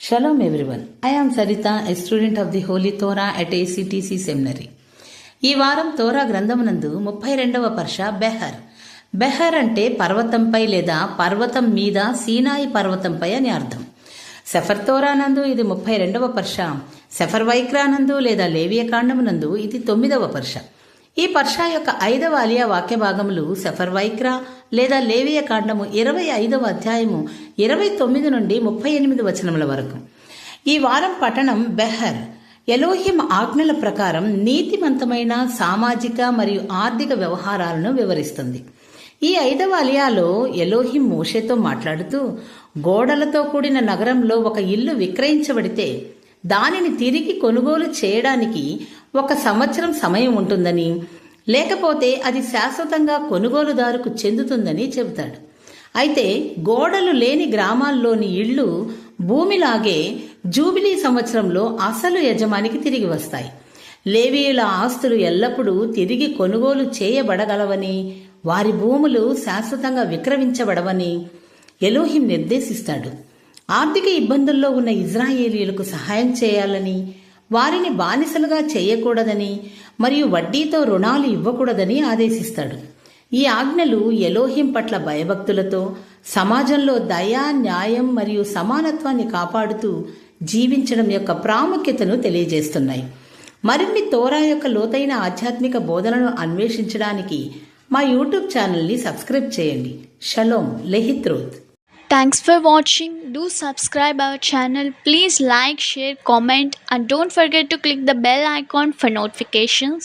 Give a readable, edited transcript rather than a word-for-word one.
Shalom everyone. I am Sarita, a student of the Holy Torah at ACTC Seminary. ఈ వారం తోరా గ్రంథమునందు 32వ పర్ష బెహర్. బెహర్ అంటే పర్వతంపై లేదా పర్వతం మీద, సీనాయి పర్వతంపై అని అర్థం. సెఫర్ తోరానందు ఇది 32వ పర్ష. సెఫర్ వైక్రానందు లేదా లేవియకాండమునందు ఇది 9వ పర్ష. ఈ పర్షా యొక్క 5వ అలియా వాక్య భాగములు సెఫర్ వైక్రా లేదా లేవియ కాండము 25వ అధ్యాయము 29 నుండి 38 వచనముల వరకు. ఈ వారం పఠనం బెహర్. ఎలోహిం ఆజ్ఞల ప్రకారం నీతివంతమైన సామాజిక మరియు ఆర్థిక వ్యవహారాలను వివరిస్తుంది. ఈ 5వ అలియాలో ఎలోహిం మోషేతో మాట్లాడుతూ, గోడలతో కూడిన నగరంలో ఒక ఇల్లు విక్రయించబడితే దానిని తిరిగి కొనుగోలు చేయడానికి 1 సంవత్సరం సమయం ఉంటుందని, లేకపోతే అది శాశ్వతంగా కొనుగోలుదారుకు చెందుతుందని చెబుతాడు. అయితే గోడలు లేని గ్రామాల్లోని ఇళ్లు భూమిలాగే జూబిలీ సంవత్సరంలో అసలు యజమానికి తిరిగి వస్తాయి. లేవీయుల ఆస్తులు ఎల్లప్పుడూ తిరిగి కొనుగోలు చేయబడగలవని, వారి భూములు శాశ్వతంగా విక్రయించబడవని ఎలోహిం నిర్దేశిస్తాడు. ఆర్థిక ఇబ్బందుల్లో ఉన్న ఇజ్రాయేలీయులకు సహాయం చేయాలని, వారిని బానిసలుగా చేయకూడదని మరియు వడ్డీతో రుణాలు ఇవ్వకూడదని ఆదేశిస్తాడు. ఈ ఆజ్ఞలు ఎలోహిం పట్ల భయభక్తులతో సమాజంలో దయా, న్యాయం మరియు సమానత్వాన్ని కాపాడుతూ జీవించడం యొక్క ప్రాముఖ్యతను తెలియజేస్తున్నాయి. మరిన్ని తోరా యొక్క లోతైన ఆధ్యాత్మిక బోధనను అన్వేషించడానికి మా యూట్యూబ్ ఛానల్ని సబ్స్క్రైబ్ చేయండి. Shalom లెహిత్రోత్. Thanks for watching. Do subscribe our channel. Please like, share, comment and don't forget to click the bell icon for notifications.